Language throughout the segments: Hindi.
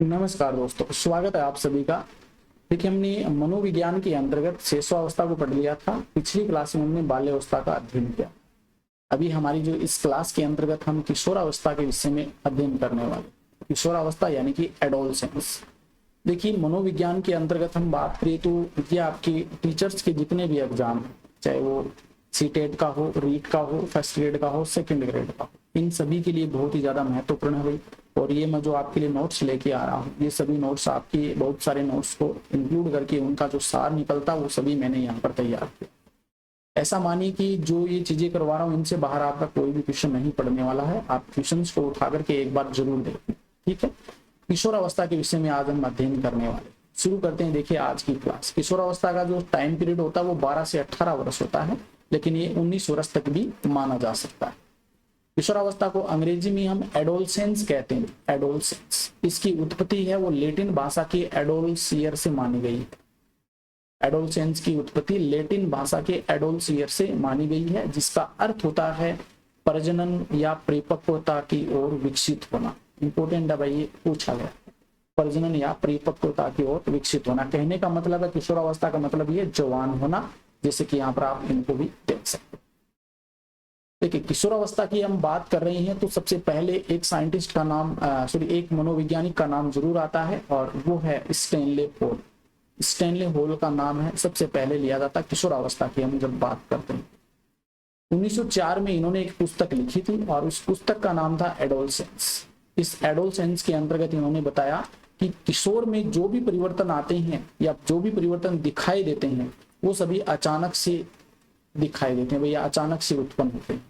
नमस्कार दोस्तों, स्वागत है आप सभी का। देखिए, हमने मनोविज्ञान के अंतर्गत शेषावस्था को पढ़ लिया था। पिछली क्लास में हमने बाल्यावस्था का अध्ययन किया। अभी हमारी जो इस क्लास के अंतर्गत हम किशोरावस्था के विषय में अध्ययन करने वाले। किशोरावस्था यानी कि एडोलसेंस। देखिए, मनोविज्ञान के अंतर्गत हम बात करें तो ये आपके टीचर्स के जितने भी एग्जाम हैं, चाहे वो सीटेट का हो, रीट का हो, फर्स्ट ग्रेड का हो, सेकंड ग्रेड का हो, इन सभी के लिए बहुत ही ज्यादा महत्वपूर्ण है भाई। और ये मैं जो आपके लिए नोट्स लेके आ रहा हूँ, ये सभी नोट्स आपके बहुत सारे नोट्स को इंक्लूड करके उनका जो सार निकलता वो सभी मैंने यहाँ पर तैयार किया। ऐसा मानिए कि जो ये चीजें करवा रहा हूँ इनसे बाहर आपका कोई भी क्वेश्चन नहीं पढ़ने वाला है। आप क्वेश्चन को उठा करके एक बार जरूर देखें, ठीक है। किशोरावस्था के विषय में आज हम अध्ययन करने वाले। शुरू करते हैं। देखिए, आज की क्लास किशोरावस्था का जो टाइम पीरियड होता है वो 12 से 18 वर्ष होता है, लेकिन ये 19 वर्ष तक भी माना जा सकता है। किशोरावस्था को अंग्रेजी में हम एडोलसेंस कहते हैं। एडोलसेंस, इसकी उत्पत्ति है वो लेटिन भाषा के एडोलसियर से मानी गई है। एडोलसेंस की उत्पत्ति लेटिन भाषा के एडोलसियर से मानी गई है, जिसका अर्थ होता है प्रजनन या परिपक्वता की ओर विकसित होना। इंपोर्टेंट है भाई, ये पूछा गया। प्रजनन या परिपक्वता की ओर विकसित होना कहने का मतलब है किशोरावस्था का मतलब ये जवान होना, जैसे कि यहाँ पर आप इनको भी देख सकते हैं। देखिए, किशोरावस्था की हम बात कर रहे हैं तो सबसे पहले एक साइंटिस्ट का नाम एक मनोवैज्ञानिक का नाम जरूर आता है, और वो है स्टैनले होल। स्टैनले होल का नाम है सबसे पहले लिया जाता है किशोरावस्था की हम जब बात करते हैं। 1904 में इन्होंने एक पुस्तक लिखी थी और उस पुस्तक का नाम था एडोलसेंस। इस एडोलसेंस के अंतर्गत इन्होंने बताया कि किशोर में जो भी परिवर्तन आते हैं या जो भी परिवर्तन दिखाई देते हैं वो सभी अचानक से दिखाई देते हैं भैया, अचानक से उत्पन्न होते हैं।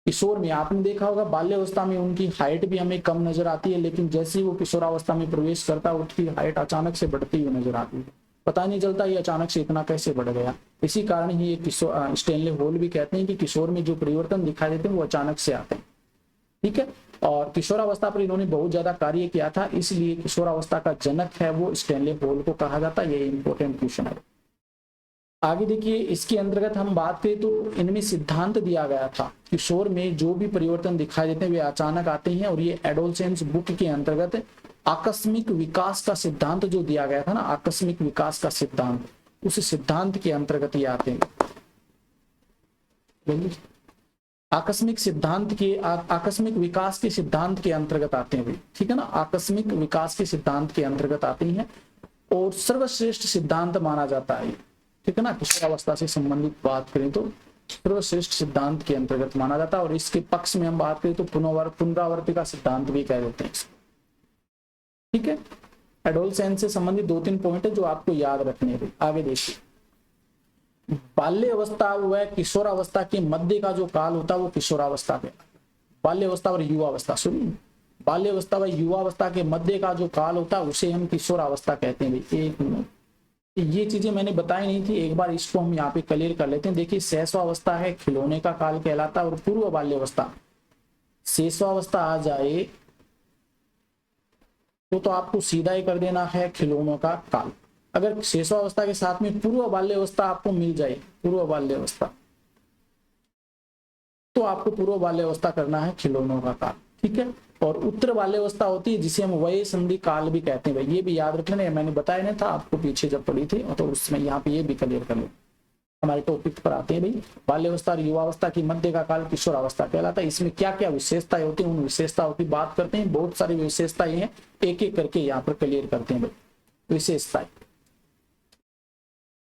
किशोर में आपने देखा होगा बाल्यावस्था में उनकी हाइट भी हमें कम नजर आती है, लेकिन जैसे ही वो किशोरावस्था में प्रवेश करता है उसकी हाइट अचानक से बढ़ती हुई नजर आती है। पता नहीं चलता ये अचानक से इतना कैसे बढ़ गया। इसी कारण ही ये स्टैनले होल भी कहते हैं कि किशोर में जो परिवर्तन दिखाई देते हैं वो अचानक से आते हैं, ठीक है। और किशोरावस्था पर इन्होंने बहुत ज्यादा कार्य किया था, इसलिए किशोरावस्था का जनक है वो स्टैनले होल को कहा जाता है। ये इंपॉर्टेंट क्वेश्चन है। आगे देखिए, इसके अंतर्गत हम बात करें तो इनमें सिद्धांत दिया गया था किशोर में जो भी परिवर्तन दिखाई देते हैं वे अचानक आते हैं, और ये एडोलसेंस बुक के अंतर्गत आकस्मिक विकास का सिद्धांत जो दिया गया था ना, आकस्मिक विकास का सिद्धांत, उस सिद्धांत के अंतर्गत ये आते हैं। आकस्मिक सिद्धांत के आकस्मिक विकास के सिद्धांत के अंतर्गत आते हैं, ठीक है ना। आकस्मिक विकास के सिद्धांत के अंतर्गत आते हैं और सर्वश्रेष्ठ सिद्धांत माना जाता है, ठीक है ना। किशोरावस्था से संबंधित बात करें तो सर्वश्रेष्ठ सिद्धांत के अंतर्गत माना जाता है। और इसके पक्ष में हम बात करें तो पुनरावृत्ति का सिद्धांत भी कह देते हैं, ठीक है। एडोलसेंस से संबंधित 2-3 पॉइंट है जो आपको याद रखने हैं। आगे देखिए, बाल्यावस्था व किशोरावस्था के मध्य का जो काल होता है वो किशोरावस्था पे। बाल्यावस्था और युवावस्था, सुनिए, बाल्यावस्था व युवावस्था के मध्य का जो काल होता है उसे हम किशोरावस्था कहते हैं। एक मिनट, ये चीजें मैंने बताई नहीं थी, एक बार इसको हम यहाँ पे क्लियर कर लेते हैं। देखिए, शैशवावस्था है खिलौने का काल कहलाता है, और पूर्व बाल्यावस्था, शैशवावस्था आ जाए तो आपको सीधा ही कर देना है खिलौनों का काल। अगर शैशवावस्था के साथ में पूर्व बाल्यावस्था आपको मिल जाए, पूर्व बाल्यावस्था, तो आपको पूर्व बाल्यावस्था करना है खिलौनों का काल, ठीक है। और उत्तर बाल्यावस्था होती है जिसे हम वय संधि काल भी कहते हैं भाई, ये भी याद रख लेना। मैंने बताया नहीं था आपको पीछे जब पढ़ी थी, तो उसमें यहाँ पे ये भी क्लियर कर लो। हमारे टॉपिक पर आते हैं भाई, बाल्यावस्था और युवावस्था की मध्य का काल किशोरावस्था कहलाता है। इसमें क्या क्या विशेषताएं होती है उन विशेषताओं की बात करते हैं। बहुत सारी विशेषताएं हैं, एक एक करके यहाँ पर क्लियर करते हैं भाई विशेषताएं।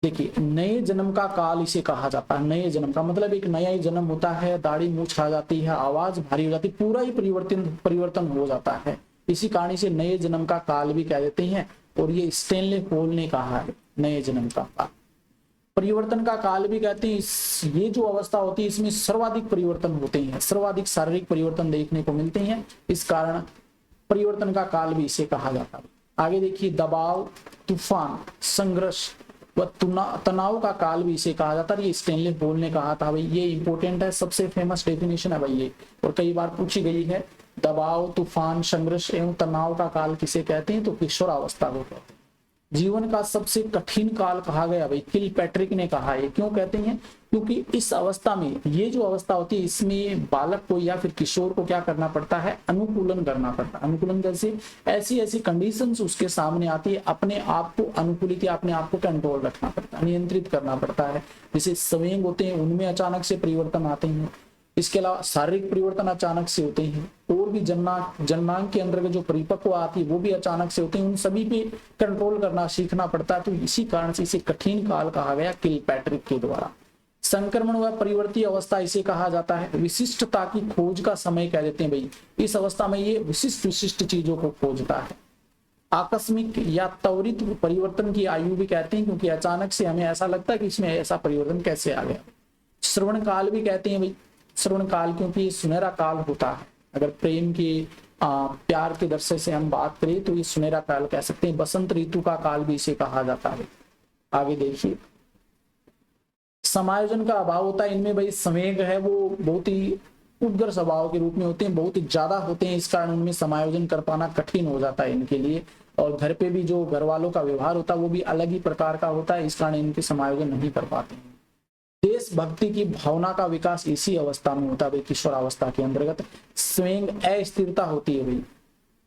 देखिए, नए जन्म का काल इसे कहा जाता है। नए जन्म का मतलब एक नया ही जन्म होता है, दाढ़ी मूछ आ जाती है, आवाज भारी हो जाती है, पूरा ही परिवर्तन हो जाता है। इसी कारण इसे नए जन्म का काल भी कह देते हैं, और ये स्टैनले होल ने कहा है नए जन्म का काल। परिवर्तन का काल भी कहते हैं। ये जो अवस्था होती है इसमें सर्वाधिक परिवर्तन होते हैं, सर्वाधिक शारीरिक परिवर्तन देखने को मिलते हैं, इस कारण परिवर्तन का काल भी इसे कहा जाता है। आगे देखिए, दबाव, तूफान, संघर्ष व तनाव का काल भी इसे कहा जाता है। ये स्टैनले होल ने कहा था भाई, ये इंपॉर्टेंट है, सबसे फेमस डेफिनेशन है भाई ये, और कई बार पूछी गई है। दबाव, तूफान, संघर्ष एवं तनाव का काल किसे कहते हैं, तो किशोरावस्था को कहते हैं। जीवन का सबसे कठिन काल कहा गया भाई, किलपैट्रिक ने कहा है। क्यों कहते हैं? क्योंकि इस अवस्था में, ये जो अवस्था होती है, इसमें बालक को या फिर किशोर को क्या करना पड़ता है? अनुकूलन करना पड़ता है। अनुकूलन जैसे ऐसी ऐसी कंडीशंस उसके सामने आती है, अपने आप को अनुकूलित या अपने आप को कंट्रोल रखना पड़ता है, नियंत्रित करना पड़ता है। जैसे संवेग होते हैं, उनमें अचानक से परिवर्तन आते हैं। इसके अलावा शारीरिक परिवर्तन अचानक से होते हैं, और भी जननांग के अंतर्गत जो परिपक्व आती है वो भी अचानक से होते हैं। उन सभी पे कंट्रोल करना सीखना पड़ता है। तो इसी कारण से इसे कठिन काल कहा गया किलपैट्रिक के द्वारा। संक्रमण व परिवर्ती अवस्था इसे कहा जाता है। विशिष्टता की खोज का समय कह देते हैं भाई, इस अवस्था में ये विशिष्ट चीजों को खोजता है। आकस्मिक या त्वरित परिवर्तन की आयु भी कहते हैं, क्योंकि अचानक से हमें ऐसा लगता है कि इसमें ऐसा परिवर्तन कैसे आ गया। श्रवण काल भी कहते हैं भाई, श्रवण काल, क्योंकि सुनहरा काल होता है। अगर प्रेम के प्यार के दृश्य से हम बात करें तो ये सुनहरा काल कह सकते हैं। बसंत ऋतु का काल भी इसे कहा जाता है। आगे देखिए, समायोजन का अभाव होता है इनमें भाई। संवेग है वो बहुत ही उग्र स्वभाव के रूप में होते हैं, बहुत ही ज्यादा होते हैं, इस कारण उनमें समायोजन कर पाना कठिन हो जाता है इनके लिए। और घर पे भी जो घर वालों का व्यवहार होता है वो भी अलग ही प्रकार का होता है, इस कारण इनके समायोजन नहीं कर पाते हैं। देशभक्ति की भावना का विकास इसी अवस्था में होता है भाई, किशोरावस्था के अंतर्गत। संवेग अस्थिरता होती है भाई,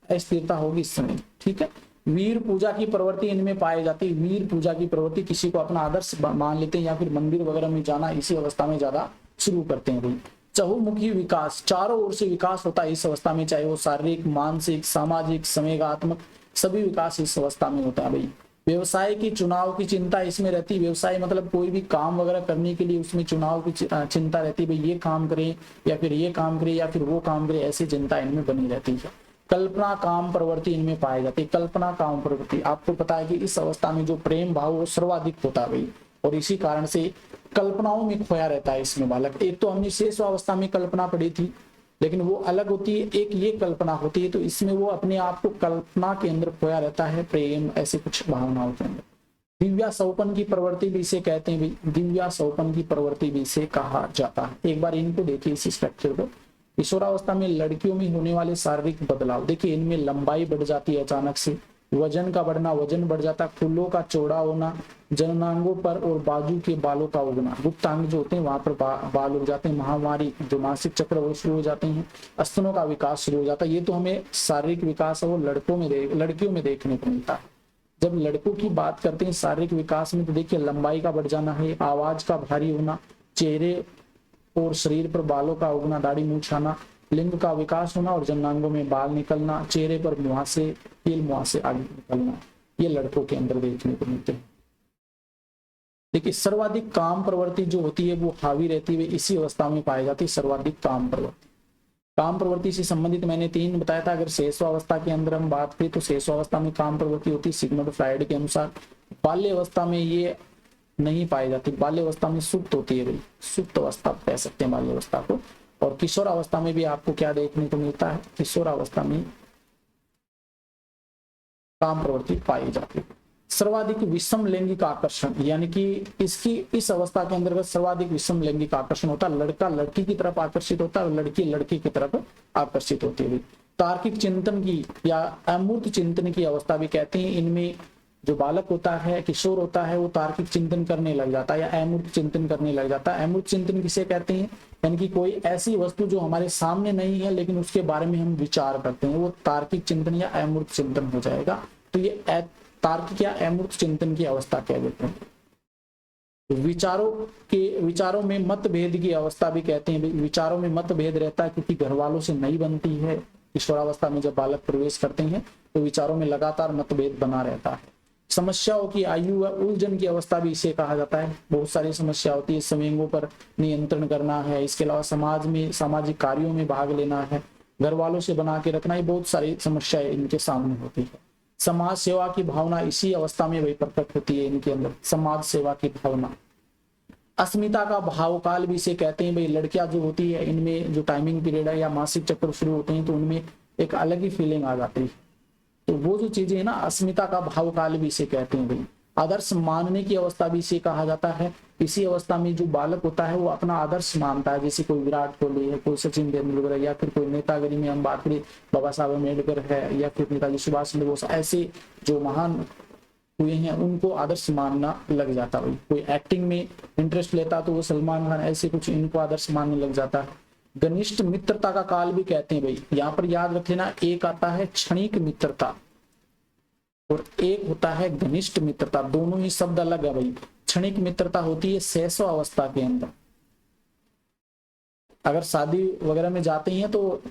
अस्थिरता होगी इस समय, ठीक है। वीर पूजा की प्रवृत्ति इनमें पाई जाती है। वीर पूजा की प्रवृत्ति, किसी को अपना आदर्श मान लेते हैं या फिर मंदिर वगैरह में जाना इसी अवस्था में ज्यादा शुरू करते हैं भाई। चहुमुखी विकास, चारों ओर से विकास होता है इस अवस्था में, चाहे वो शारीरिक, मानसिक, सामाजिक, संवेगात्मक, सभी विकास इस अवस्था में होता है भाई। व्यवसाय की चुनाव की चिंता इसमें रहती है। व्यवसाय मतलब कोई भी काम वगैरह करने के लिए उसमें चुनाव की चिंता रहती है भाई, ये काम करें या फिर ये काम करें या फिर वो काम करें, ऐसी चिंता इनमें बनी रहती है। कल्पना काम प्रवृत्ति इनमें पाई जाती है। कल्पना काम प्रवृत्ति, आपको पता है कि इस अवस्था में जो प्रेम भाव वो सर्वाधिक होता है भाई, और इसी कारण से कल्पनाओं में खोया रहता है इसमें बालक। एक तो हमने शेष अवस्था में कल्पना पढ़ी थी, लेकिन वो अलग होती है, एक ये कल्पना होती है। तो इसमें वो अपने आप को कल्पना के अंदर खोया रहता है, प्रेम ऐसे कुछ भावनाओं के अंदर। दिव्या सौपन की प्रवृत्ति भी इसे कहते हैं भाई, दिव्या सौपन की प्रवृत्ति भी इसे कहा जाता है। एक बार इनको देखिए इस स्ट्रक्चर को। किशोरावस्था में लड़कियों में होने वाले शारीरिक बदलाव, देखिए इनमें लंबाई बढ़ जाती है अचानक से, वजन का बढ़ना, वजन बढ़ जाता है, फूलों का चौड़ा होना, जननांगों पर और बाजू के बालों का उगना, गुप्तांग जो होते हैं वहां पर बाल उग जाते हैं, महामारी जो मासिक चक्र वो शुरू हो जाते हैं, स्तनों का विकास शुरू हो जाता है। ये तो हमें शारीरिक विकास है वो लड़कियों में देखने को मिलता है। जब लड़कों की बात करते हैं शारीरिक विकास में, तो देखिए लंबाई का बढ़ जाना है, आवाज का भारी होना, चेहरे और शरीर पर बालों का उगना, दाढ़ी मूंछ आना, लिंग का विकास होना और जननांगों में बाल निकलना, चेहरे पर मुहासे, कील मुहासे आगे निकलना, ये लड़कों के अंदर देखने को मिलते हैं। देखिए सर्वाधिक काम प्रवृत्ति जो होती है वो हावी रहती है, इसी अवस्था में पाई जाती है सर्वाधिक काम प्रवृत्ति। काम प्रवृत्ति से संबंधित मैंने 3 बताया था। अगर शेषवावस्था के अंदर हम बात करें तो शेषवावस्था में काम प्रवृत्ति होती है सिग्मंड फ्राइड के अनुसार। बाल्य अवस्था में ये नहीं पाई जाती, बाल्य अवस्था में सुप्त होती है भाई, सुप्त अवस्था कह सकते हैं बाल्य अवस्था को। और किशोर अवस्था में भी आपको क्या देखने को मिलता है, किशोर अवस्था में काम प्रवृत्ति पाई जाती है। सर्वाधिक विषम लैंगिक आकर्षण, यानी कि इसकी इस अवस्था के अंतर्गत सर्वाधिक विषम लैंगिक आकर्षण होता है। लड़का लड़की की तरफ आकर्षित होता है और लड़की लड़की की तरफ आकर्षित होती है। तार्किक चिंतन की या अमूर्त चिंतन की अवस्था भी कहते हैं। इनमें जो बालक होता है, किशोर होता है, वो तार्किक चिंतन करने लग जाता है या अमूर्त चिंतन करने लग जाता है। अमूर्त चिंतन किसे कहते हैं, यानी कि कोई ऐसी वस्तु जो हमारे सामने नहीं है लेकिन उसके बारे में हम विचार करते हैं, वो तार्किक चिंतन या अमूर्त चिंतन हो जाएगा। तो ये तार्किक या अमूर्त चिंतन की अवस्था कह देते हैं। विचारों में मतभेद की अवस्था भी कहते हैं। विचारों में मतभेद रहता है क्योंकि घर वालों से नहीं बनती है। किशोरावस्था में जब बालक प्रवेश करते हैं तो विचारों में लगातार मतभेद बना रहता है। समस्याओं की आयु व उलझन की अवस्था भी इसे कहा जाता है। बहुत सारी समस्या होती है, संवेगों पर नियंत्रण करना है, इसके अलावा समाज में सामाजिक कार्यों में भाग लेना है, घर वालों से बना के रखना, ये बहुत सारी समस्याएं इनके सामने होती है। समाज सेवा की भावना इसी अवस्था में वही प्रकट होती है इनके अंदर, समाज सेवा की भावना। अस्मिता का भाव काल भी इसे कहते हैं। भाई लड़कियां जो होती है इनमें जो टाइमिंग पीरियड है या मासिक चक्र शुरू होते हैं तो उनमें एक अलग ही फीलिंग आ जाती है। तो वो जो चीजें है ना, अस्मिता का भाव काल भी इसे कहते हैं। भाई आदर्श मानने की अवस्था भी इसे कहा जाता है। इसी अवस्था में जो बालक होता है वो अपना आदर्श मानता है, जैसे कोई विराट कोहली है, कोई सचिन तेंदुलकर है, या फिर कोई नेतागिरी में हम बात करें बाबा साहब अम्बेडकर है, या फिर नेताजी सुभाष चंद्र बोस, ऐसे जो महान हुए हैं उनको आदर्श मानना लग जाता है। कोई एक्टिंग में इंटरेस्ट लेता तो वो सलमान खान, ऐसे कुछ इनको आदर्श मानने लग जाता है। घनिष्ठ मित्रता का काल भी कहते हैं भाई, यहाँ पर याद रख लेना, एक आता है क्षणिक मित्रता और एक होता है घनिष्ठ मित्रता, दोनों ही शब्द अलग है भाई। क्षणिक मित्रता होती है शैशव अवस्था के अंदर, अगर शादी वगैरह में जाते हैं तो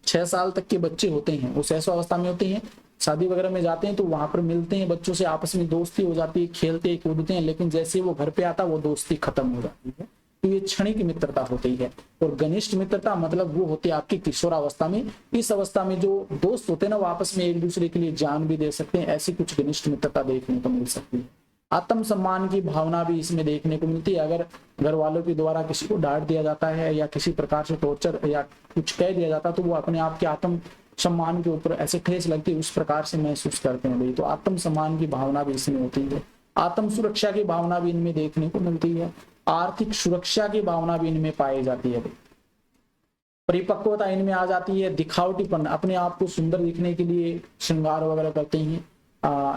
6 साल तक के बच्चे होते हैं वो शैशव अवस्था में होते हैं, शादी वगैरह में जाते हैं तो वहां पर मिलते हैं बच्चों से, आपस में दोस्ती हो जाती है, खेलते हैं कूदते हैं, लेकिन जैसे वो घर पे आता वो दोस्ती खत्म हो जाती है। तो ये क्षणिक मित्रता होती है। और घनिष्ठ मित्रता मतलब वो होती है आपकी किशोरावस्था में, इस अवस्था में जो दोस्त होते हैं ना वो आपस में एक दूसरे के लिए जान भी दे सकते हैं, ऐसी कुछ घनिष्ठ मित्रता देखने को मिल सकती है। आत्मसम्मान की भावना भी इसमें देखने को मिलती है। अगर घर वालों के द्वारा किसी को डांट दिया जाता है या किसी प्रकार से टॉर्चर या कुछ कह दिया जाता है तो वो अपने आप के आत्म सम्मान के ऊपर ऐसे ठेस लगती है, उस प्रकार से महसूस करते हैं भाई। तो आत्म सम्मान की भावना भी इसमें होती है। आत्म सुरक्षा की भावना भी इनमें देखने को मिलती है। आर्थिक सुरक्षा की भावना भी इनमें पाई जाती है भाई। परिपक्वता इनमें आ जाती है। दिखावटीपन, अपने आप को सुंदर दिखने के लिए श्रृंगार वगैरह करते हैं।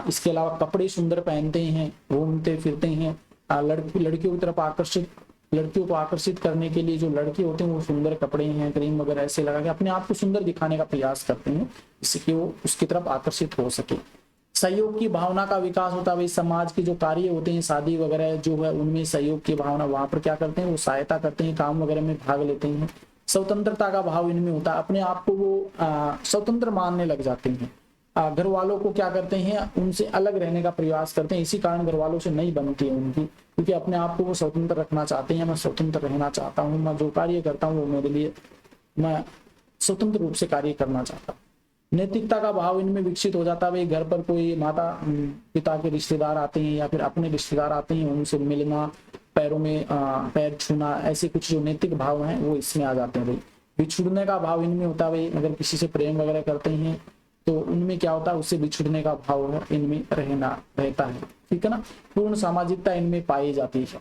इसके अलावा कपड़े सुंदर पहनते हैं, घूमते फिरते हैं। लड़कियों की तरफ लड़कियों को आकर्षित करने के लिए जो लड़के होते हैं वो सुंदर कपड़े हैं, क्रीम वगैरह ऐसे लगा के अपने आप को सुंदर दिखाने का प्रयास करते हैं, जिससे कि वो उसकी तरफ आकर्षित हो सके। सहयोग की भावना का विकास होता है भाई। समाज के जो कार्य होते हैं, शादी वगैरह जो है उनमें सहयोग की भावना, वहां पर क्या करते हैं वो सहायता करते हैं, काम वगैरह में भाग लेते हैं। स्वतंत्रता का भाव इनमें होता है, अपने आप को वो स्वतंत्र मानने लग जाते हैं। घर वालों को क्या करते हैं, उनसे अलग रहने का प्रयास करते हैं, इसी कारण घर वालों से नहीं बनती है उनकी, क्योंकि अपने आप को वो स्वतंत्र रखना चाहते हैं। मैं स्वतंत्र रहना चाहता हूँ, मैं जो कार्य करता हूँ वो मेरे लिए, मैं स्वतंत्र रूप से कार्य करना चाहता हूँ। नैतिकता का भाव इनमें विकसित हो जाता है भाई। घर पर कोई माता पिता के रिश्तेदार आते हैं या फिर अपने रिश्तेदार आते हैं, उनसे मिलना, पैरों में पैर छूना, ऐसे कुछ जो नैतिक भाव हैं वो इसमें आ जाते हैं भाई। बिछुड़ने का भाव इनमें होता है भाई। अगर किसी से प्रेम वगैरह करते हैं तो उनमें क्या होता है, उससे बिछुड़ने का भाव है इनमें रहता है, ठीक है ना। पूर्ण सामाजिकता इनमें पाई जाती है।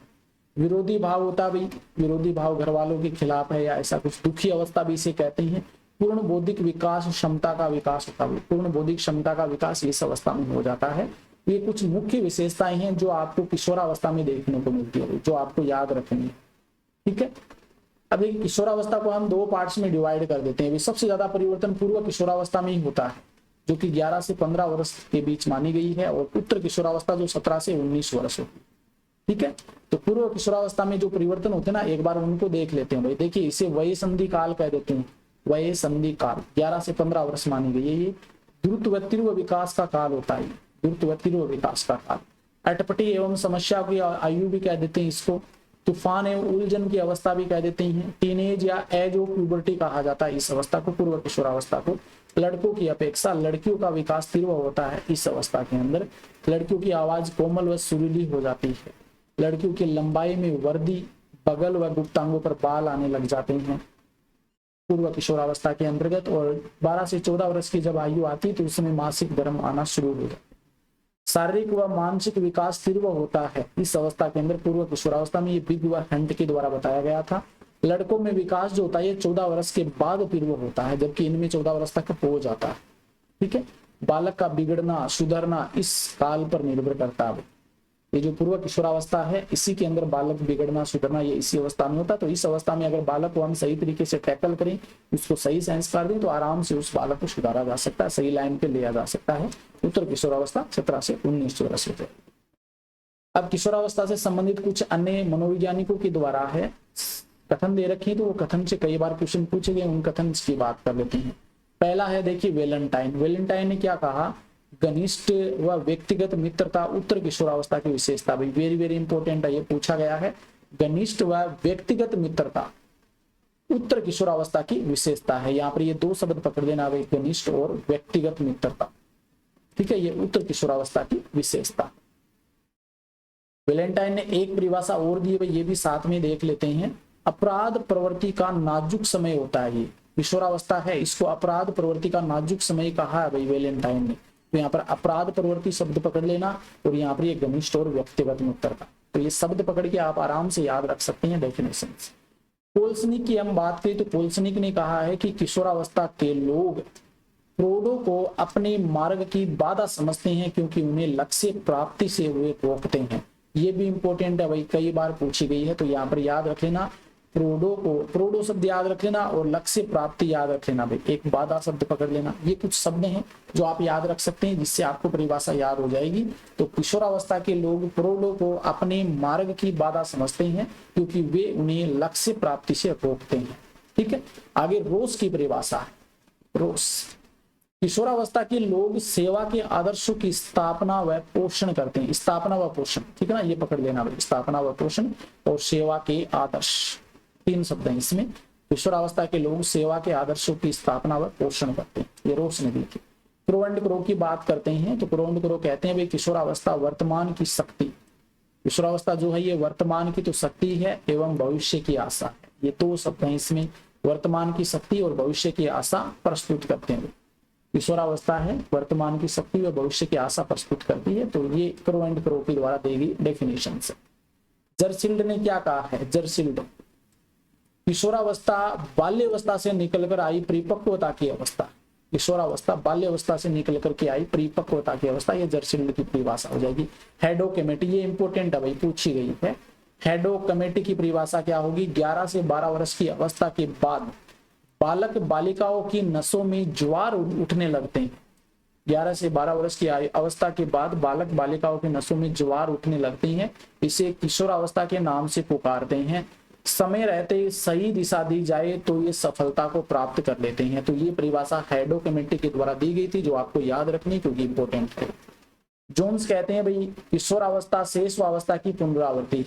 विरोधी भाव होता है भाई, विरोधी भाव घर वालों के खिलाफ है या ऐसा कुछ, दुखी अवस्था भी इसे कहते हैं। पूर्ण बौद्धिक विकास, क्षमता का विकास होता है। पूर्ण बौद्धिक क्षमता का विकास इस अवस्था में हो जाता है। ये कुछ मुख्य विशेषताएं हैं जो आपको किशोरावस्था में देखने को मिलती है, जो आपको याद रखनी है, ठीक है। अब एक किशोरावस्था को हम 2 पार्ट्स में डिवाइड कर देते हैं। सबसे ज्यादा परिवर्तन पूर्व किशोरावस्था में ही होता है, जो कि 11 से 15 वर्ष के बीच मानी गई है, और उत्तर किशोरावस्था जो 17 से 19 वर्ष होती है, ठीक है। तो पूर्व किशोरावस्था में जो परिवर्तन होते हैं ना, एक बार उनको देख लेते हैं भाई। देखिए इसे वय संधि काल कह देते हैं, वय संधि काल 11 से 15 वर्ष मानी गई है। ये द्रुत व तीव्र विकास का काल होता है, द्रुत व तीव्र विकास का काल। अटपटी एवं समस्या की आयु भी कह देते हैं इसको। तूफान एवं उलझन की अवस्था भी कह देते हैं। टीनेज या एज ऑफ प्यूबर्टी कहा जाता है इस अवस्था को, पूर्व किशोरावस्था को। लड़कों की अपेक्षा लड़कियों का विकास तीव्र होता है इस अवस्था के अंदर। लड़कियों की आवाज कोमल व सुरीली हो जाती है। लड़कियों की लंबाई में वृद्धि, बगल व गुप्तांगों पर बाल आने लग जाते हैं पूर्व किशोरावस्था के अंतर्गत। और 12 से 14 वर्ष की जब आयु आती है तो उसमें मासिक धर्म आना शुरू हो जाता है। शारीरिक व मानसिक विकास तीव्र होता है इस अवस्था के अंदर, पूर्व किशोरावस्था में। ये बिग व हंट के द्वारा बताया गया था। लड़कों में विकास जो होता है 14 वर्ष के बाद तीव्र होता है, जबकि इनमें 14 वर्ष तक हो जाता है, ठीक है। बालक का बिगड़ना सुधरना इस काल पर निर्भर करता है। ये जो पूर्व किशोरावस्था है इसी के अंदर बालक बिगड़ना सुधरना ये इसी अवस्था में होता है। तो इस अवस्था में अगर बालक को हम सही तरीके से टैकल करें, उसको सही संस्कार दें, तो आराम से उस बालक को सुधारा जा सकता है, सही लाइन पे लिया जा सकता है। उत्तर किशोरावस्था 17 से 19 वर्ष होते हैं। अब किशोरावस्था से संबंधित कुछ अन्य मनोवैज्ञानिकों के द्वारा है कथन दे रखे, तो वो कथन से कई बार क्वेश्चन पूछे गए, उन कथन की बात कर लेते हैं। पहला है देखिए वेलेंटाइन। वेलेंटाइन ने क्या कहा, घनिष्ठ व व्यक्तिगत मित्रता उत्तर किशोरावस्था की विशेषता। भाई वेरी वेरी इंपॉर्टेंट है, ये पूछा गया है। घनिष्ठ व व्यक्तिगत मित्रता उत्तर किशोरावस्था की विशेषता है। यहाँ पर ये 2 शब्द पकड़ देना भाई, घनिष्ठ और व्यक्तिगत मित्रता, ठीक है। ये उत्तर किशोरावस्था की विशेषता। वेलेंटाइन ने एक परिभाषा और दी है भाई, ये भी साथ में देख लेते हैं। अपराध प्रवृत्ति का नाजुक समय होता है। ये किशोरावस्था है, इसको अपराध प्रवृत्ति का नाजुक समय कहा है भाई वेलेंटाइन ने। तो यहाँ पर अपराध प्रवृत्ति शब्द पकड़ लेना, और यहाँ पर ये घनिष्ठ और व्यक्तिगत मित्रता, तो ये शब्द पकड़ के आप आराम से याद रख सकते हैं डेफिनेशन। पोल्सनिक की हम बात करें तो पोल्सनिक ने कहा है कि किशोरावस्था के लोग क्रोधों को अपने मार्ग की बाधा समझते हैं क्योंकि उन्हें लक्ष्य प्राप्ति से वे रोकते हैं। ये भी इंपॉर्टेंट है भाई, कई बार पूछी गई है, तो यहाँ पर याद रख लेना। क्रोधो शब्द याद रख लेना और लक्ष्य प्राप्ति याद रख लेना भाई, एक बाधा शब्द पकड़ लेना। ये कुछ शब्द हैं जो आप याद रख सकते हैं जिससे आपको परिभाषा याद हो जाएगी। तो किशोरावस्था के लोग क्रोधों को अपने मार्ग की बाधा समझते हैं क्योंकि वे उन्हें लक्ष्य प्राप्ति से रोकते हैं। ठीक है, आगे रोष की परिभाषा है। रोष, किशोरावस्था के लोग सेवा के आदर्शों की स्थापना व पोषण करते हैं। स्थापना व पोषण, ठीक है ना, ये पकड़ लेना भाई, स्थापना व पोषण और सेवा के आदर्श, तीन शब्द हैं इसमें। किशोरावस्था के लोग सेवा के आदर्शों की स्थापना व पोषण करते हैं, ये रोष ने लिखी। क्रो एंड क्रो की बात करते हैं तो क्रो एंड क्रो कहते हैं भाई किशोरावस्था वर्तमान की शक्ति, किशोरावस्था जो है ये वर्तमान की तो शक्ति है एवं भविष्य की आशा है। ये दो शब्द हैं इसमें, वर्तमान की शक्ति और भविष्य की आशा प्रस्तुत करते हैं। किशोरावस्था है वर्तमान की शक्ति व भविष्य की आशा प्रस्तुत करती है, तो ये क्रो एंड क्रो के द्वारा देगी डेफिनेशन से। जरसील्ड ने क्या कहा है, जरसील्ड, किशोरावस्था बाल्यावस्था से निकलकर आई परिपक्वता की अवस्था। किशोरावस्था बाल्यावस्था से निकलकर के आई परिपक्वता की अवस्था, ये जरसील्ड की परिभाषा हो जाएगी। हेडो कमेटी, ये इंपॉर्टेंट है भाई, पूछी गई है। हेडो कमेटी की परिभाषा क्या होगी, 11 से 12 वर्ष की अवस्था के बाद बालक बालिकाओं की नसों में ज्वार उठने लगते हैं। 11 से 12 वर्ष की अवस्था के बाद बालक बालिकाओं की नसों में ज्वार उठने लगती हैं, इसे किशोरावस्था के नाम से पुकारते हैं। समय रहते सही दिशा दी जाए तो ये सफलता को प्राप्त कर लेते हैं। तो ये परिभाषा हेडो कमेटी के द्वारा दी गई थी, जो आपको याद रखनी क्योंकि इंपॉर्टेंट है। जोन्स कहते हैं भाई किशोरावस्था शेषवावस्था की पुनरावृत्ति,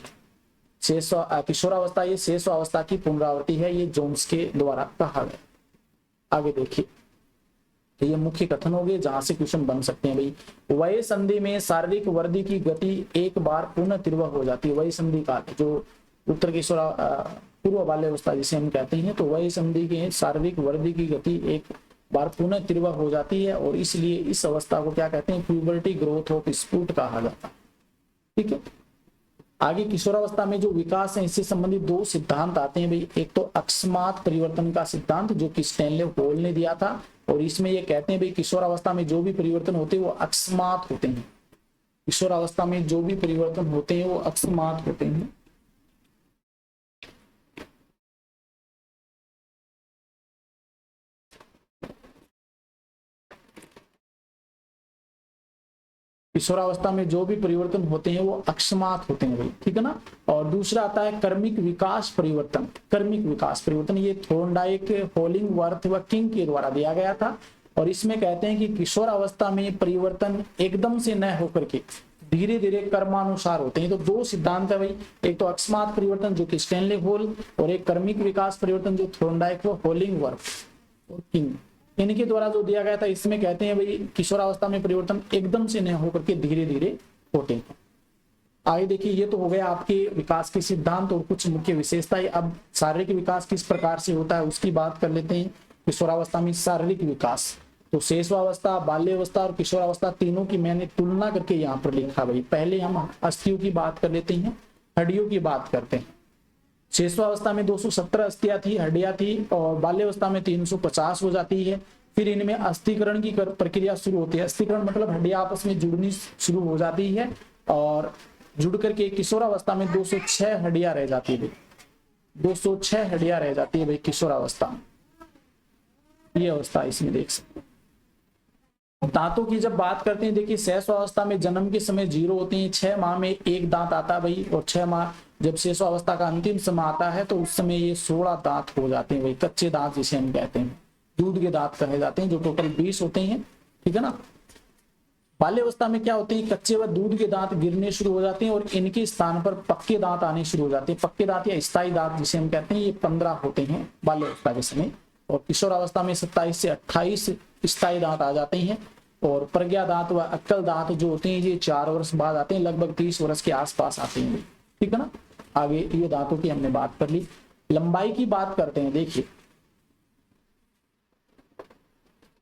किशोरावस्था ये शेषवावस्था की पुनरावृत्ति है, ये जोन्स के द्वारा कहा गया। आगे देखिए, तो ये मुख्य कथन हो गए जहां से क्वेश्चन बन सकते हैं भाई। वय संधि में शारीरिक वृद्धि की गति एक बार पुनः तीव्र हो जाती है। वय संधि का जो उत्तर किशोरा पूर्व बाल्यावस्था जिसे हम कहते हैं, तो वय संधि के शारीरिक वृद्धि की गति एक बार पुनः तीव्र हो जाती है और इसलिए इस अवस्था को क्या कहते हैं, प्यूबर्टी ग्रोथ ऑफ स्पूट कहा जाता है। ठीक है, आगे किशोरावस्था में जो विकास है इससे संबंधित दो सिद्धांत आते हैं भाई। एक तो अकस्मात परिवर्तन का सिद्धांत जो कि स्टैनले होल ने दिया था, और इसमें ये कहते हैं भाई किशोरावस्था में जो भी परिवर्तन होते हैं वो अकस्मात होते हैं। किशोरावस्था में जो भी परिवर्तन होते हैं वो अकस्मात होते हैं। किशोरावस्था में जो भी परिवर्तन होते हैं वो अकस्मात होते हैं भाई, ठीक है ना। और दूसरा आता है कर्मिक विकास परिवर्तन। कर्मिक विकास परिवर्तन ये थोर्नडाइक, होलिंगवर्थ व किंग के द्वारा दिया गया था, और इसमें कहते हैं कि किशोरावस्था में परिवर्तन एकदम से न होकर के धीरे धीरे कर्मानुसार होते हैं। तो दो सिद्धांत है भाई, एक तो अकस्मात परिवर्तन जो कि स्टैनले होल, और एक कर्मिक विकास परिवर्तन जो थोर्नडाइक व होलिंगवर्थ और किंग इनके द्वारा जो दिया गया था। इसमें कहते हैं भाई किशोरावस्था में परिवर्तन एकदम से न होकर के धीरे धीरे होते हैं। आगे देखिए, ये तो हो गया आपके विकास के सिद्धांत और कुछ मुख्य विशेषताएं। अब शारीरिक विकास किस प्रकार से होता है उसकी बात कर लेते हैं। किशोरावस्था में शारीरिक विकास, तो शेषवावस्था, बाल्यावस्था और किशोरावस्था तीनों की मैंने तुलना करके यहाँ पर लिखा भाई। पहले हम अस्थियों की बात कर लेते हैं, हड्डियों की बात करते हैं। शेषवावस्था में 217 अस्थियां थी, हड्डियां थी, और बाल्यावस्था में 350 हो जाती है। फिर इनमें अस्थिकरण की प्रक्रिया शुरू होती है। अस्थिकरण मतलब हड्डियां आपस में जुड़नी शुरू हो जाती है, और जुड़ करके किशोरावस्था में 206 हड्डियां रह जाती है। 206 हड्डियां रह जाती है भाई किशोरावस्था में, ये अवस्था इसमें देख सकते हैं। दांतों की जब बात करते हैं, देखिए शेषवावस्था में जन्म के समय 0 होते हैं, 6 माह में एक दांत आता है भाई, और 6 माह जब शेषवावस्था का अंतिम समय आता है तो उस समय ये 16 दांत हो जाते हैं भाई, कच्चे दांत जिसे हम कहते हैं, दूध के दांत कहे जाते हैं, जो टोटल 20 होते हैं। ठीक है ना। बाल्यावस्था में क्या होते हैं, कच्चे व दूध के दांत गिरने शुरू हो जाते हैं और इनके स्थान पर पक्के दांत आने शुरू हो जाते हैं। पक्के दांत या स्थायी दांत जिसे हम कहते हैं, ये 15 होते हैं बाल्यावस्था के समय, और किशोरावस्था में 27 से 28 स्थायी दांत आ जाते हैं, और प्रज्ञा दांत व अक्कल दांत जो होते हैं ये 4 वर्ष बाद आते हैं, लगभग 30 वर्ष के आसपास आते हैं। ठीक है ना। आगे ये दांतों की हमने बात कर ली। लंबाई की बात करते हैं। देखिए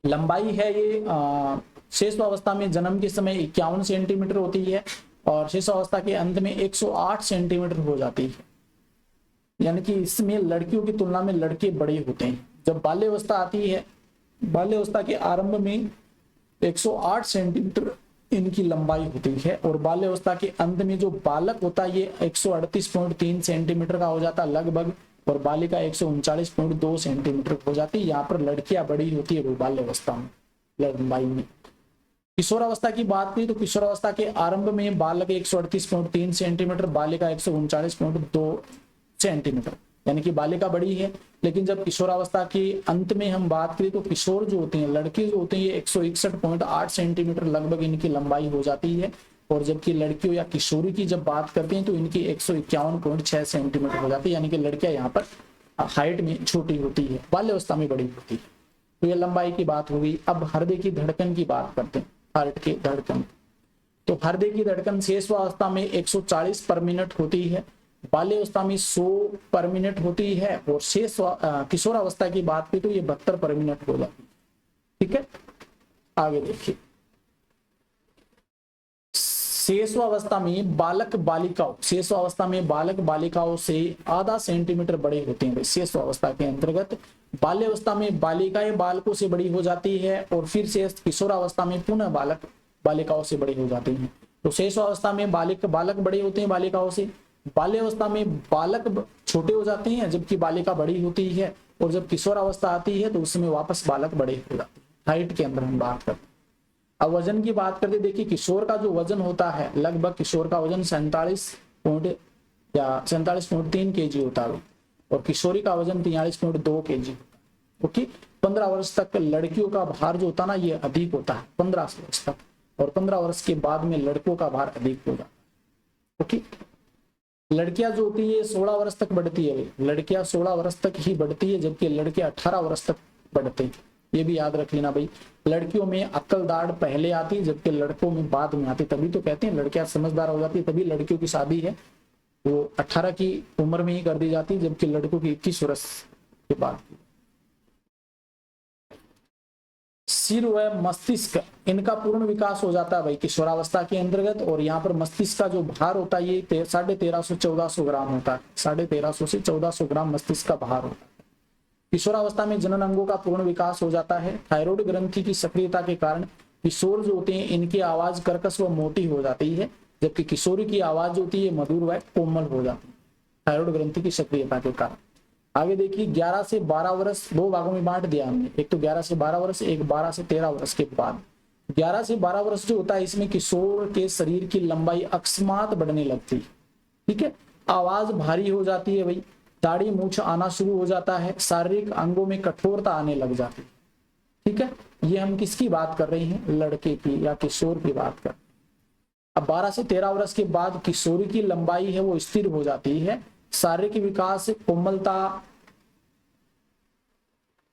लंबाई है ये शेषवावस्था में जन्म के समय 51 सेंटीमीटर होती है, और शेषावस्था के अंत में 108 सेंटीमीटर हो जाती है। यानी कि इसमें लड़कियों की तुलना में लड़के बड़े होते हैं। जब बाल्यावस्था आती है बाल्यावस्था के आरंभ में 108 सेंटीमीटर इनकी लंबाई होती है और बाल्यावस्था के अंत में जो बालक होता है ये 138.3 सेंटीमीटर का हो जाता है लगभग, और बालिका 139.2 सेंटीमीटर हो जाती है। यहाँ पर लड़कियां बड़ी होती है वो बाल्यावस्था में लंबाई में। किशोरावस्था की बात करें तो किशोरावस्था के आरंभ में बालक 138.3 सेंटीमीटर, बालिका 139.2 सेंटीमीटर, यानी कि बालिका बड़ी है। लेकिन जब किशोरावस्था के अंत में हम बात करें तो किशोर जो होते हैं, लड़के जो होते हैं, ये 161.8 सेंटीमीटर लगभग इनकी लंबाई हो जाती है, और जबकि लड़कियों या किशोरी की जब बात करते हैं तो इनकी 151.6 सेंटीमीटर हो जाती है, यानी कि लड़कियां यहाँ पर हाइट में छोटी होती है, बाल्यावस्था में बड़ी होती है। तो ये लंबाई की बात हो गई। अब हृदय की धड़कन की बात करते हैं, हार्ट की धड़कन। तो हृदय की धड़कन शेषवावस्था में 140 पर मिनट होती है, बाल्यावस्था में 100 पर मिनट होती है, और शेष किशोरावस्था की बात करें तो ये 72 पर मिनट हो जाती है। ठीक है, आगे देखिए। शेषवावस्था में बालक बालिकाओं से आधा सेंटीमीटर बड़े होते हैं शेषवावस्था के अंतर्गत। बाल्यावस्था में बालिकाएं बालकों से बड़ी हो जाती है, और फिर शेष किशोरावस्था में पुनः बालक बालिकाओं से बड़ी हो जाती हैं। तो शेषावस्था में बालक बड़े होते हैं बालिकाओं से, बाल्यावस्था में बालक छोटे हो जाते हैं जबकि बालिका बड़ी होती है, और जब किशोरावस्था आती है तो उसमें वापस बालक बड़े हो जाते हैं। हाइट के अंदर हम बात करते हैं। अब वजन की बात करते, देखिए किशोर का जो वजन होता है लगभग किशोर का वजन 47.3 kg होता है, और किशोरी का वजन 43.2 kg। ओके, 15 वर्ष तक लड़कियों का भार जो होता है ना ये अधिक होता है 15 वर्ष तक, और 15 वर्ष के बाद में लड़कों का भार अधिक हो जाता है। ओके, लड़कियां जो होती है 16 वर्ष तक बढ़ती है, लड़कियां 16 वर्ष तक ही बढ़ती है, जबकि लड़के 18 वर्ष तक बढ़ते हैं। ये भी याद रख लेना भाई, लड़कियों में अक्ल दाढ़ पहले आती है जबकि लड़कों में बाद में आती, तभी तो कहते हैं लड़कियां समझदार हो जाती है, तभी लड़कियों की शादी है वो 18 की उम्र में ही कर दी जाती है, जबकि लड़कों की 21 वर्ष के बाद। सिर व मस्तिष्क इनका पूर्ण विकास हो जाता है भाई किशोरावस्था के अंतर्गत, और यहाँ पर मस्तिष्क का जो भार होता है ये 1350-1400 ग्राम होता है, 1350 से 1400 ग्राम मस्तिष्क का भार होता है। किशोरावस्था में जनन अंगों का पूर्ण विकास हो जाता है। थायराइड ग्रंथि की सक्रियता के कारण किशोर जो होते हैं इनकी आवाज कर्कश व मोटी हो जाती है, जबकि किशोरी की आवाज जो होती है मधुर व कोमल हो जाती है थायराइड ग्रंथि की सक्रियता के कारण। आगे देखिए 11 से 12 वर्ष, दो भागों में बांट दिया हमने, एक तो 11 से 12 वर्ष, एक 12 से 13 वर्ष के बाद। 11 से 12 वर्ष जो होता है इसमें किशोर के शरीर की लंबाई अकस्मात बढ़ने लगती है। ठीक है, आवाज भारी हो जाती है भाई, दाढ़ी मूछ आना शुरू हो जाता है, शारीरिक अंगों में कठोरता आने लग जाती है। ठीक है, ये हम किसकी बात कर रहे हैं, लड़के की या किशोर की बात कर रहे हैं। अब 12 से 13 वर्ष के बाद किशोरी की लंबाई है वो स्थिर हो जाती है, शारीरिक विकास, कोमलता,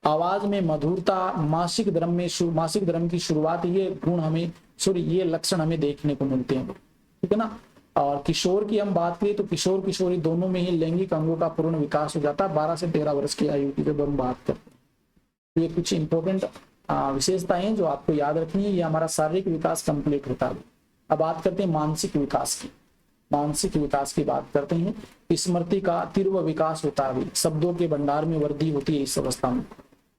आवाज में मधुरता, मासिक धर्म की शुरुआत, ये गुण हमें ये लक्षण हमें देखने को मिलते हैं। ठीक है ना। और किशोर की हम बात करें तो किशोर किशोरी दोनों में ही लैंगिक अंगों का पूर्ण विकास हो जाता है 12 से 13 वर्ष की आयु की जब हम बात करते हैं। ये कुछ इंपॉर्टेंट विशेषताएं हैं जो आपको याद रखनी है, ये हमारा शारीरिक विकास कंप्लीट होता है। अब बात करते हैं मानसिक विकास की। मानसिक विकास की बात करते हैं, स्मृति का तीव्र विकास होता है, शब्दों के भंडार में वृद्धि होती है इस अवस्था में।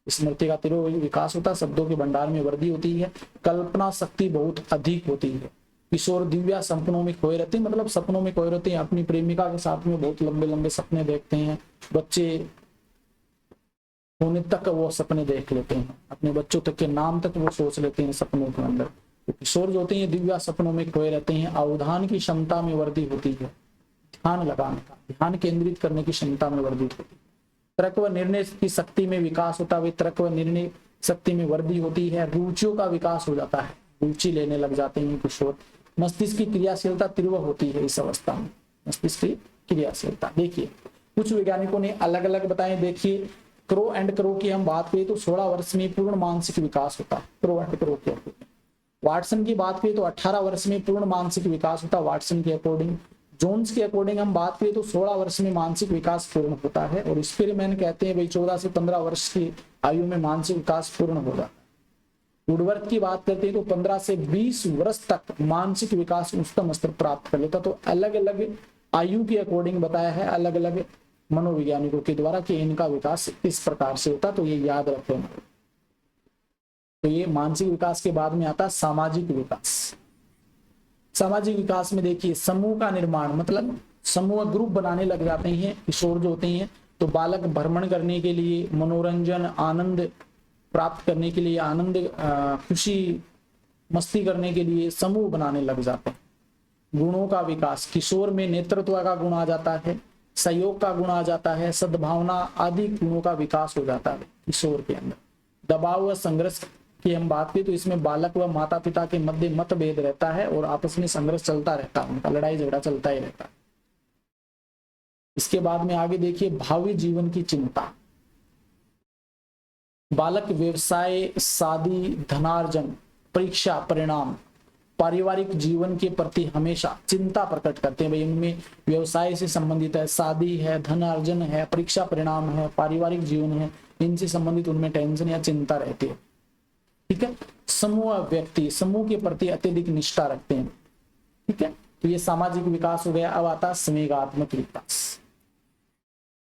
स्मृति का तीव्र विकास होता है, शब्दों के भंडार में वृद्धि होती है, कल्पना शक्ति बहुत अधिक होती है। किशोर दिव्या सपनों में खोए रहते हैं, मतलब सपनों में खोए रहते हैं, अपनी प्रेमिका के साथ में बहुत लंबे लंबे सपने देखते हैं, बच्चे होने तक वो सपने देख लेते हैं, अपने बच्चों तक के नाम तक वो सोच लेते हैं सपनों के अंदर। तो किशोर जो होते हैं दिव्या सपनों में खोए रहते हैं। अवधान की क्षमता में वृद्धि होती है, ध्यान लगाने का, ध्यान केंद्रित करने की क्षमता में वृद्धि होती है। तर्क व निर्णय की शक्ति में विकास होता है, तर्क व निर्णय शक्ति में वृद्धि होती है। रुचियों का विकास हो जाता है, रुचि लेने लग जाते हैं किशोर। मस्तिष्क की क्रियाशीलता तीव्र होती है इस अवस्था में, मस्तिष्क की क्रियाशीलता। देखिए कुछ वैज्ञानिकों ने अलग अलग बताए, देखिए क्रो एंड क्रो की हम बात करें तो 16 वर्ष में पूर्ण मानसिक विकास होता है, क्रो एंड क्रो के। वाटसन की बात करें तो 18 वर्ष में पूर्ण मानसिक विकास होता है वाटसन के अकॉर्डिंग। जोन्स के अकॉर्डिंग हम बात करें तो 16 वर्ष में मानसिक विकास पूर्ण होता है, और स्पिरमैन कहते हैं भाई 14 से 15 वर्ष की आयु में मानसिक विकास पूर्ण हो जाता है। वुडवर्थ की बात करते हैं तो 15 से 20 वर्ष तक मानसिक विकास उच्चतम स्तर प्राप्त कर लेता। तो अलग अलग आयु के अकॉर्डिंग बताया है अलग अलग मनोवैज्ञानिकों के द्वारा कि इनका विकास इस प्रकार से होता, तो ये याद रखें। तो ये मानसिक विकास के बाद में आता है सामाजिक विकास। सामाजिक विकास में देखिए समूह का निर्माण, मतलब समूह ग्रुप बनाने लग जाते हैं किशोर जो होते हैं। तो बालक भ्रमण करने के लिए, मनोरंजन, आनंद प्राप्त करने के लिए, आनंद खुशी मस्ती करने के लिए समूह बनाने लग जाते हैं। गुणों का विकास, किशोर में नेतृत्व का गुण आ जाता है, सहयोग का गुण आ जाता है, सद्भावना आदि गुणों का विकास हो जाता है किशोर के अंदर। दबाव व संघर्ष की हम बात करें तो इसमें बालक व माता पिता के मध्य मतभेद रहता है और आपस में संघर्ष चलता रहता है, उनका लड़ाई झगड़ा चलता ही रहता है। इसके बाद में आगे देखिए भावी जीवन की चिंता। बालक व्यवसाय, शादी, धनार्जन, परीक्षा परिणाम, पारिवारिक जीवन के प्रति हमेशा चिंता प्रकट करते हैं। भाई इनमें व्यवसाय से संबंधित है, शादी है, धन अर्जन है, परीक्षा परिणाम है, पारिवारिक जीवन है, इनसे संबंधित उनमें टेंशन या चिंता रहती है। ठीक है। समूह व्यक्ति समूह के प्रति अत्यधिक निष्ठा रखते हैं। ठीक है। तो ये सामाजिक विकास हो गया। अब आता संवेगात्मक विकास।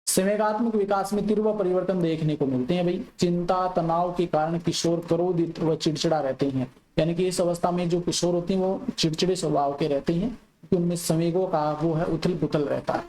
संवेगात्मक विकास में तीव्र परिवर्तन देखने को मिलते हैं। भाई चिंता तनाव के कारण किशोर क्रोधित व चिड़चिड़ा रहते हैं, यानी कि इस अवस्था में जो किशोर होते हैं वो चिड़चिड़े स्वभाव के रहते हैं, क्योंकि उनमें संवेगों का वो है उथल पुथल रहता है।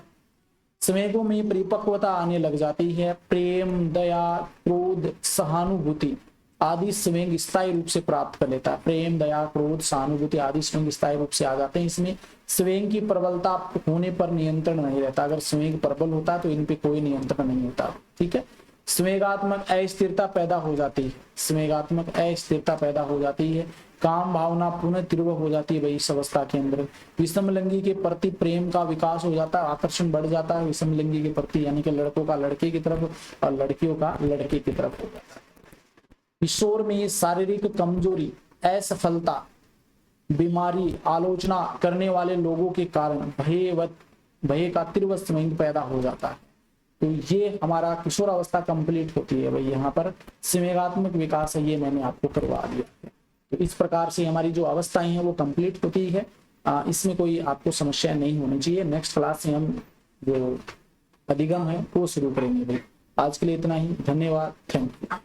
संवेगों में परिपक्वता आने लग जाती है। प्रेम, दया, क्रोध, सहानुभूति आदि संवेग स्थायी रूप से प्राप्त कर लेता है। प्रेम, दया, क्रोध, सहानुभूति आदि संवेग स्थायी रूप से आ जाते हैं। इसमें संवेग की प्रबलता होने पर नियंत्रण नहीं रहता। अगर संवेग प्रबल होता है तो इन पे कोई नियंत्रण नहीं होता। ठीक है। संवेगात्मक अस्थिरता पैदा हो जाती है। संवेगात्मक अस्थिरता पैदा हो जाती है। काम भावना पुनः तीव्र हो जाती है भाई इस अवस्था के अंदर। विषम लिंगी के प्रति प्रेम का विकास हो जाता है, आकर्षण बढ़ जाता है विषम लिंगी के प्रति, यानी कि लड़कों का लड़के की तरफ और लड़कियों का लड़के की तरफ हो जाता है। किशोर में शारीरिक कमजोरी, असफलता, बीमारी, आलोचना करने वाले लोगों के कारण भय का तीव्र संवेग पैदा हो जाता है। तो ये हमारा किशोर अवस्था कंप्लीट होती है। भाई यहाँ पर संवेगात्मक विकास है, ये मैंने आपको करवा दिया है। तो इस प्रकार से हमारी जो अवस्थाएं हैं वो कंप्लीट होती है। इसमें कोई आपको समस्या नहीं होनी चाहिए। नेक्स्ट क्लास से हम जो अधिगम है वो शुरू करेंगे। भाई आज के लिए इतना ही। धन्यवाद। Thank you.